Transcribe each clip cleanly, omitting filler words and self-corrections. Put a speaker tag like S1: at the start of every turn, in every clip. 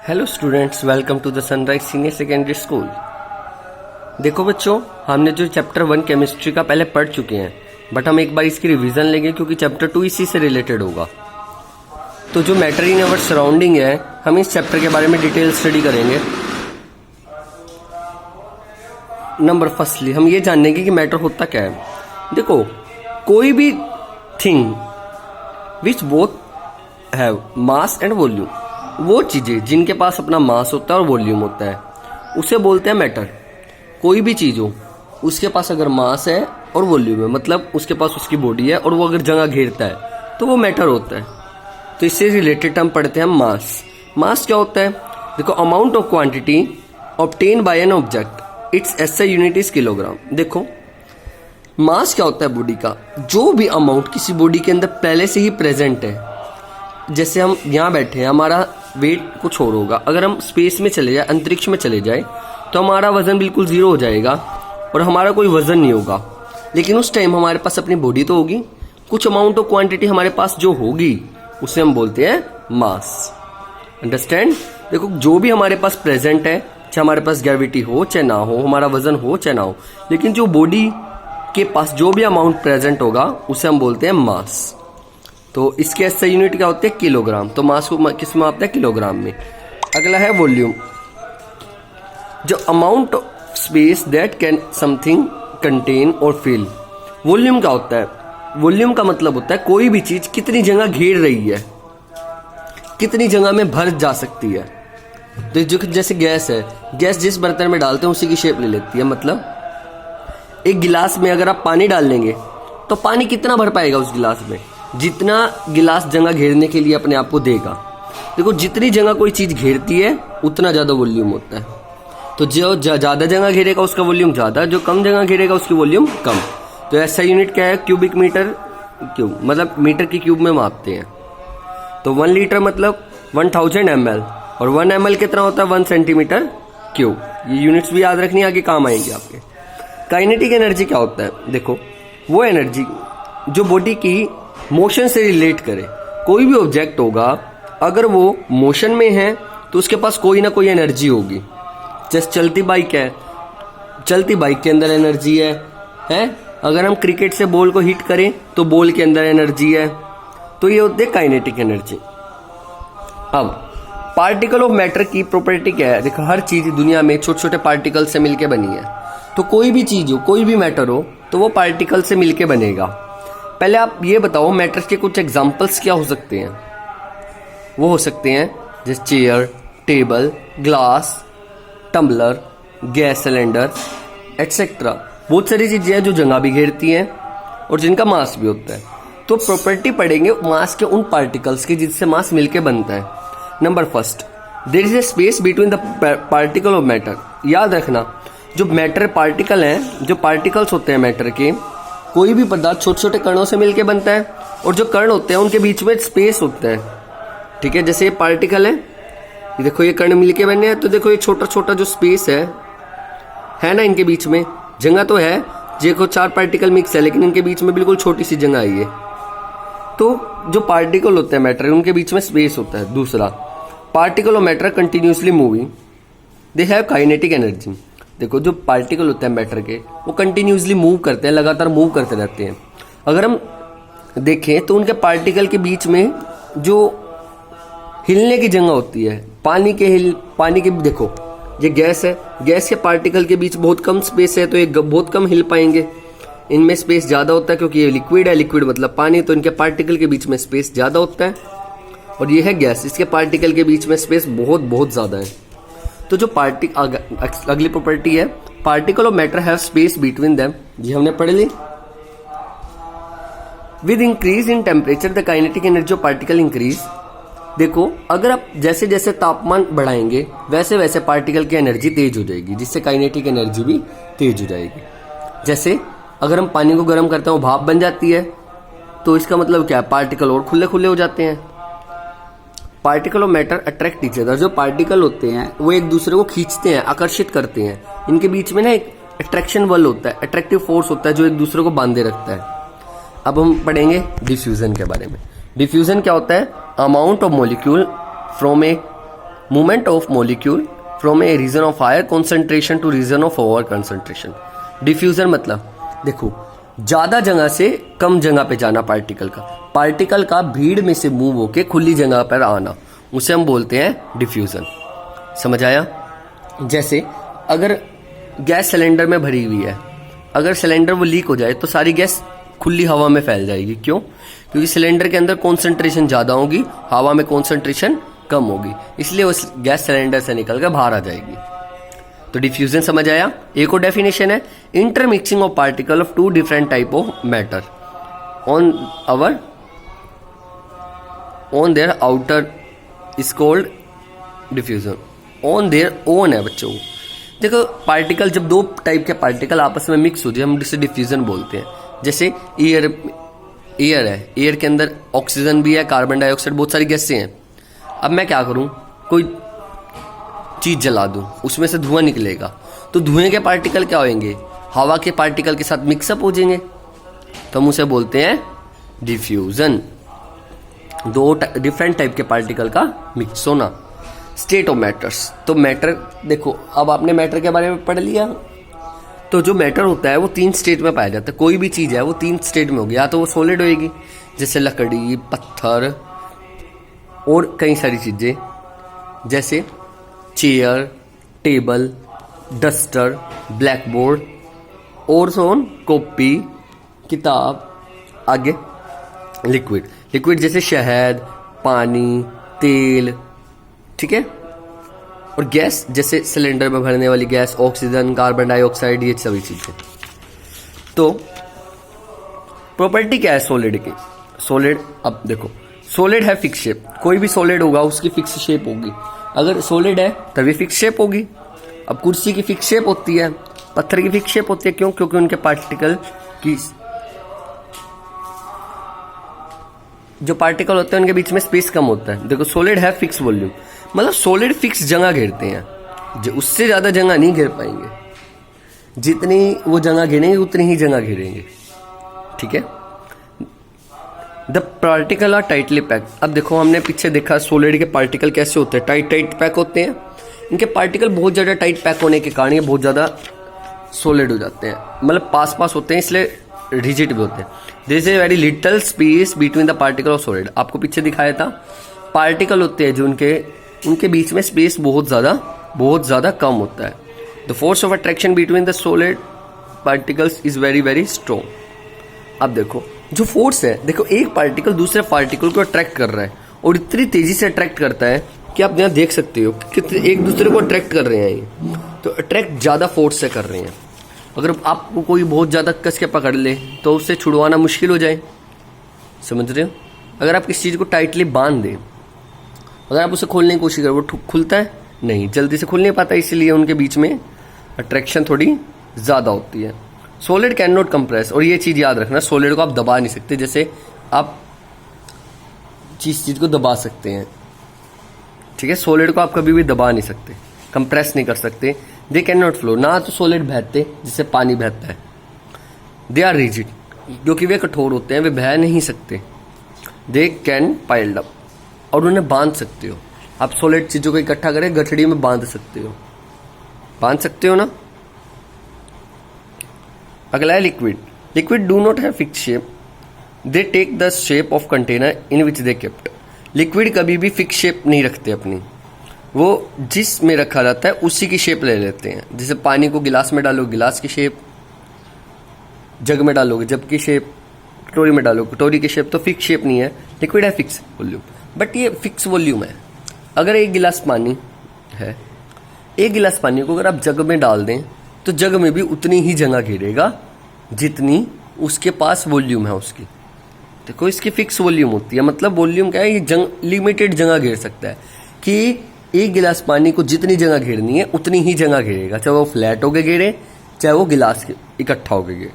S1: Hello students, welcome to the Sunrise senior secondary school. देखो बच्चों, हमने जो चैप्टर 1 केमिस्ट्री का पहले पढ़ चुके हैं, बट हम एक बार इसकी रिवीजन लेंगे क्योंकि चैप्टर 2 इसी से रिलेटेड होगा। तो जो मैटर इन अवर सराउंडिंग है, हम इस चैप्टर के बारे में डिटेल स्टडी करेंगे। नंबर फर्स्टली हम ये जानेंगे कि मैटर होता क्या है। देखो, कोई भी thing which both have mass and volume, वो चीजें जिनके पास अपना मास होता है और वॉल्यूम होता है, उसे बोलते हैं मैटर। कोई भी चीज हो, उसके पास अगर मास है और वॉल्यूम है, मतलब उसके पास उसकी बॉडी है और वो अगर जगह घेरता है, तो वो मैटर होता है। तो इससे रिलेटेड टर्म पढ़ते हैं मास। मास क्या होता है? देखो, amount of quantity obtain bye an object, it's SI unit is kilogram. देखो, मास क्या होता है बॉडी का? जो भी अमाउंट किसी बॉडी के अंदर पहले से ही प्रेजेंट है। जैसे हम यहाँ बैठे हैं, हमारा वेट कुछ और होगा। अगर हम स्पेस में चले जाए, अंतरिक्ष में चले जाए, तो हमारा वजन बिल्कुल जीरो हो जाएगा और हमारा कोई वजन नहीं होगा। लेकिन उस टाइम हमारे पास अपनी बॉडी तो होगी, कुछ अमाउंट ऑफ क्वांटिटी हमारे पास जो होगी उसे हम बोलते हैं मास। अंडरस्टैंड? देखो, जो भी हमारे पास प्रेजेंट है, चाहे हमारे पास ग्रेविटी हो चाहे ना हो, हमारा वजन हो चाहे ना हो, लेकिन जो बॉडी के पास जो भी अमाउंट प्रेजेंट होगा उसे हम बोलते हैं मास। तो इसके एसआई यूनिट क्या होते हैं? किलोग्राम। तो मास को किस में आता है? किलोग्राम में। अगला है वॉल्यूम, जो amount of space that can something contain और फिल। वॉल्यूम क्या होता है? वॉल्यूम का मतलब होता है कोई भी चीज कितनी जगह घेर रही है, कितनी जगह में भर जा सकती है। तो जो जैसे गैस है, गैस जिस बर्तन में डालते हैं उसी की शेप ले लेती है। मतलब एक गिलास में अगर आप पानी डाल लेंगे तो पानी कितना भर पाएगा उस गिलास में? जितना गिलास जगह घेरने के लिए अपने आप को देगा। देखो, जितनी जगह कोई चीज घेरती है उतना ज्यादा वॉल्यूम होता है। तो जो ज्यादा जगह घेरेगा उसका वॉल्यूम ज्यादा, जो कम जगह घेरेगा उसकी वॉल्यूम कम। तो ऐसा यूनिट क्या है? क्यूबिक मीटर क्यूब, मतलब मीटर की क्यूब में मापते हैं। तो 1 लीटर मतलब 1000 ml, और 1 ml कितना होता है? 1 सेंटीमीटर क्यूब। ये यूनिट्स भी याद रखनी, आगे काम आएंगे आपके। काइनेटिक एनर्जी क्या होता है? देखो, वो एनर्जी जो बॉडी की मोशन से रिलेट करे। कोई भी ऑब्जेक्ट होगा, अगर वो मोशन में है तो उसके पास कोई ना कोई एनर्जी होगी। जैसे चलती बाइक है, चलती बाइक के अंदर एनर्जी है? अगर हम क्रिकेट से बॉल को हिट करें तो बॉल के अंदर एनर्जी है। तो ये होती है काइनेटिक एनर्जी। अब पार्टिकल ऑफ मैटर की प्रॉपर्टी क्या है? देखो, हर चीज दुनिया में छोटे छोटे पार्टिकल से मिलकर बनी है। तो कोई भी चीज हो, कोई भी मैटर हो, तो वो पार्टिकल से मिलकर बनेगा। पहले आप ये बताओ, मैटर के कुछ एग्जाम्पल्स क्या हो सकते हैं? वो हो सकते हैं जैसे chair, table, glass, tumbler, gas cylinder, etcetera. बहुत सारी चीजें हैं जो जगह भी घेरती हैं और जिनका मास भी होता है। तो प्रॉपर्टी पढ़ेंगे मास के उन पार्टिकल्स की जिससे मास मिलके बनता है। Number first, there is a space between the particle of matter. याद रखना, जो मैटर पार्टिकल हैं, जो पार्टिकल्स होते हैं मैटर के, कोई भी पदार्थ छोटे छोटे कणों से मिलके बनता है, और जो कण होते हैं उनके बीच में स्पेस होता है। ठीक है, जैसे ये पार्टिकल है, ये देखो, ये कण मिलके बने हैं। तो देखो, ये छोटा छोटा जो स्पेस है ना, इनके बीच में जगह तो है। देखो, 4 पार्टिकल मिक्स है, लेकिन इनके बीच में बिल्कुल छोटी सी जगह आई है। तो जो पार्टिकल होते हैं मैटर, उनके बीच में स्पेस होता है। दूसरा, particle of matter continuously moving, they have kinetic energy. देखो, जो पार्टिकल होते हैं मैटर के, वो कंटिन्यूसली मूव करते हैं, लगातार मूव करते रहते हैं। अगर हम देखें तो उनके पार्टिकल के बीच में जो हिलने की जगह होती है, पानी के देखो, ये गैस है, गैस के पार्टिकल के बीच बहुत कम स्पेस है, तो ये बहुत कम हिल पाएंगे। इनमें स्पेस ज्यादा होता है क्योंकि ये लिक्विड है, लिक्विड मतलब पानी, तो इनके पार्टिकल के बीच में स्पेस ज्यादा होता है। और ये है गैस, इसके पार्टिकल के बीच में स्पेस बहुत बहुत ज्यादा है। तो जो अगली प्रॉपर्टी है, particle of matter have space between them, ये हमने पढ़ ली। With increase in temperature the kinetic energy of particle increase. देखो, अगर आप जैसे जैसे तापमान बढ़ाएंगे वैसे वैसे पार्टिकल की एनर्जी तेज हो जाएगी, जिससे काइनेटिक एनर्जी भी तेज हो जाएगी। जैसे अगर हम पानी को गर्म करते हैं, वो भाप बन जाती है, तो इसका मतलब क्या है? पार्टिकल और खुले खुले हो जाते हैं। Particle of matter attract each other. जो पार्टिकल होते हैं वो एक दूसरे को खींचते हैं, आकर्षित करते हैं। इनके बीच में ना एक अट्रैक्शन बल होता है, अट्रैक्टिव फोर्स होता है, जो एक दूसरे को बांधे रखता है। अब हम पढ़ेंगे डिफ्यूजन के बारे में। डिफ्यूजन क्या होता है? Amount of molecule from a movement of molecule from a region of higher concentration to region of lower concentration. Diffusion मतलब देखो ज्यादा जगह से कम जगह पे जाना पार्टिकल का भीड़ में से मूव होके खुली जगह पर आना, उसे हम बोलते हैं डिफ्यूजन। समझ आया? जैसे अगर गैस सिलेंडर में भरी हुई है, अगर सिलेंडर वो लीक हो जाए तो सारी गैस खुली हवा में फैल जाएगी। क्यों? क्योंकि सिलेंडर के अंदर कॉन्सेंट्रेशन ज्यादा होगी, हवा में कॉन्सेंट्रेशन कम होगी, इसलिए उस गैस सिलेंडर से निकल कर बाहर आ जाएगी। तो डिफ्यूजन समझ आया? एक और डेफिनेशन है intermixing of particle of two different type of matter on their outer is called diffusion. On their own है बच्चों। देखो पार्टिकल जब दो टाइप के पार्टिकल आपस में मिक्स हो जाए हम जिसे डिफ्यूजन बोलते हैं। जैसे एयर है, एयर के अंदर ऑक्सीजन भी है, कार्बन डाइऑक्साइड, बहुत सारी गैसें हैं। अब मैं क्या करूं, कोई चीज जला दूं, उसमें से धुआं निकलेगा, तो धुएं के पार्टिकल क्या होंगे? हवा के पार्टिकल के साथ मिक्सअप हो जाएंगे, तो हम उसे बोलते हैं डिफ्यूजन। दो डिफरेंट टाइप के पार्टिकल का मिक्स होना। स्टेट ऑफ मैटर्स, तो मैटर देखो, अब आपने मैटर के बारे में पढ़ लिया। तो जो मैटर होता है वो 3 स्टेट में पाया जाता है। कोई भी चीज है वो 3 स्टेट में होगी, या तो वो सॉलिड होएगी जैसे लकड़ी, पत्थर और कई सारी चीजें जैसे chair, table, duster, black board और सोन, कॉपी, किताब। आगे लिक्विड जैसे शहद, पानी, तेल, ठीक है। और गैस जैसे सिलेंडर में भरने वाली गैस, ऑक्सीजन, कार्बन डाइऑक्साइड, ये सभी चीजें। तो प्रॉपर्टी क्या है सॉलिड की? सॉलिड, अब देखो सॉलिड है फिक्स शेप, कोई भी सॉलिड होगा उसकी फिक्स शेप होगी। अगर सॉलिड है तभी फिक्स शेप होगी। अब कुर्सी की फिक्स शेप होती है, पत्थर की फिक्स शेप होती है। क्यों? क्योंकि उनके पार्टिकल की जो पार्टिकल होते हैं उनके बीच में स्पेस कम होता है। देखो सॉलिड है फिक्स वॉल्यूम, मतलब सॉलिड फिक्स जगह घेरते हैं, जो उससे ज्यादा जगह नहीं घेर पाएंगे। जितनी वो जगह घेरेंगे उतनी ही जगह घेरेंगे, ठीक है। The particle are tightly packed. अब देखो हमने पीछे देखा सॉलिड के पार्टिकल कैसे होते हैं, टाइट पैक होते हैं। इनके पार्टिकल बहुत ज्यादा टाइट पैक होने के कारण ये बहुत ज्यादा सॉलिड हो जाते हैं, मतलब पास होते हैं, इसलिए रिजिड भी होते हैं। There is a very little space between the particle of solid. आपको पीछे दिखाया था पार्टिकल होते हैं जो उनके बीच में स्पेस बहुत ज्यादा कम होता है। The force of attraction between the solid particles is very very strong. अब देखो जो फोर्स है, देखो एक पार्टिकल दूसरे पार्टिकल को अट्रैक्ट कर रहा है और इतनी तेजी से अट्रैक्ट करता है कि आप यहाँ देख सकते हो कितने एक दूसरे को अट्रैक्ट कर रहे हैं ये, तो अट्रैक्ट ज्यादा फोर्स से कर रहे हैं। अगर आपको कोई बहुत ज्यादा कस के पकड़ ले तो उससे छुड़वाना मुश्किल हो जाए, समझ रहे हो। अगर आप किसी चीज को टाइटली बांध दें, अगर आप उसे खोलने की कोशिश करें, वो खुलता है नहीं, जल्दी से खुल नहीं पाता, इसलिए उनके बीच में अट्रैक्शन थोड़ी ज्यादा होती है। सॉलिड कैन नॉट कंप्रेस, और ये चीज याद रखना, सॉलिड को आप दबा नहीं सकते। जैसे आप चीज को दबा सकते हैं, ठीक है, सॉलिड को आप कभी भी दबा नहीं सकते, कंप्रेस नहीं कर सकते। दे कैन नॉट फ्लो, ना तो सॉलिड बहते जिससे पानी बहता है। दे आर रिजिड, क्योंकि वे कठोर होते हैं, वे बह नहीं सकते। दे कैन पाइल्ड अप, और उन्हें बांध सकते हो। आप सॉलिड चीजों को इकट्ठा करें गठड़ी में बांध सकते हो ना। अगला है liquid do not have fix shape, they take the shape of container in which they kept. Liquid कभी भी फिक्स शेप नहीं रखते अपनी, वो जिस में रखा जाता है उसी की शेप ले लेते हैं। जैसे पानी को गिलास में डालो, गिलास की शेप, जग में डालोगे जग की शेप, कटोरी में डालो कटोरी की शेप। तो फिक्स शेप नहीं है, लिक्विड है फिक्स वॉल्यूम, बट ये फिक्स वॉल्यूम है। अगर एक गिलास पानी है, एक गिलास पानी को अगर आप जग में डाल दें तो जग में भी उतनी ही जगह घेरेगा जितनी उसके पास वॉल्यूम है उसकी। देखो इसकी फिक्स वॉल्यूम होती है, मतलब वॉल्यूम क्या है, ये लिमिटेड जगह घेर सकता है कि एक गिलास पानी को जितनी जगह घेरनी है उतनी ही जगह घेरेगा, चाहे वो फ्लैट होके घेरे चाहे वो गिलास इकट्ठा होके घेरे।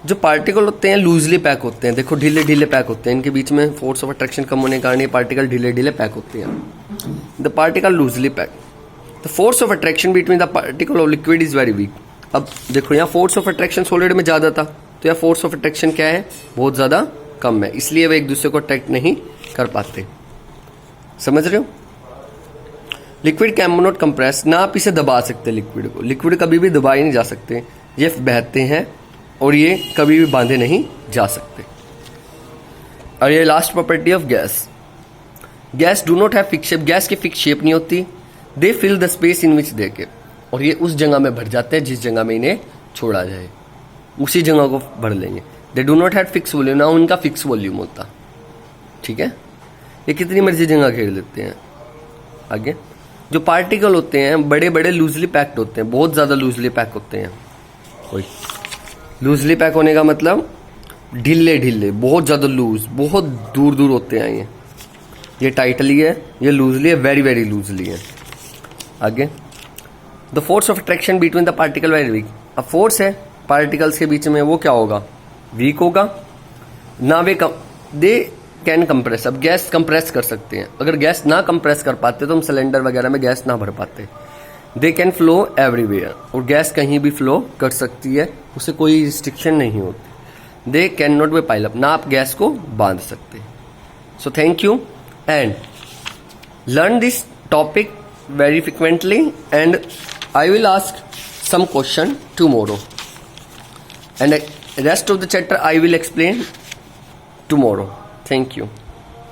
S1: जो पार्टिकल होते हैं लूजली पैक होते हैं, देखो ढीले ढीले पैक होते हैं, इनके बीच में फोर्स ऑफ अट्रैक्शन कम होने के कारण ये पार्टिकल ढीले ढीले पैक होते हैं। The particle loosely pack, the force of attraction between the particle of liquid is very weak. अब देखो यहाँ फोर्स ऑफ अट्रैक्शन सॉलिड में ज्यादा था, तो यहाँ फोर्स ऑफ अट्रैक्शन क्या है, बहुत ज्यादा कम है, इसलिए वे एक दूसरे को अट्रैक्ट नहीं कर पाते। समझ रहे हो। लिक्विड कैन नॉट कंप्रेस, ना आप इसे दबा सकते लिक्विड को, लिक्विड कभी भी दबाए नहीं जा सकते, ये बहते हैं और ये कभी भी बांधे नहीं जा सकते। और ये last property of gas, gas do not have fix shape, gas की फिक्स शेप नहीं होती, दे fill the space in which दे के, और ये उस जगह में भर जाते हैं जिस जगह में इन्हें छोड़ा जाए, उसी जगह को भर लेंगे। They do not have fix volume, ना उनका फिक्स वॉल्यूम होता, ठीक है, ये कितनी मर्जी जगह घेर लेते हैं। आगे जो पार्टिकल होते हैं बड़े बड़े लूजली पैक्ड होते हैं, बहुत ज़्यादा लूजली पैक होते हैं। कोई लूजली पैक होने का मतलब ढीले ढीले, बहुत ज़्यादा लूज, बहुत दूर दूर होते हैं ये टाइटली है, ये लूजली है, वेरी वेरी लूजली है। आगे the force of attraction between the particle very weak, अब फोर्स है पार्टिकल्स के बीच में, वो क्या होगा, वीक होगा ना, वे दे कैन कंप्रेस, अब गैस कंप्रेस कर सकते हैं, अगर गैस ना कंप्रेस कर पाते तो हम सिलेंडर वगैरह में गैस ना भर पाते। दे कैन फ्लो एवरीवेयर, और गैस कहीं भी फ्लो कर सकती है, उसे कोई रिस्ट्रिक्शन नहीं होती। They can not be pile up, ना आप गैस को बांध सकते। So thank you and learn this topic very frequently and I will ask some question tomorrow and rest of the chapter I will explain tomorrow. Thank you.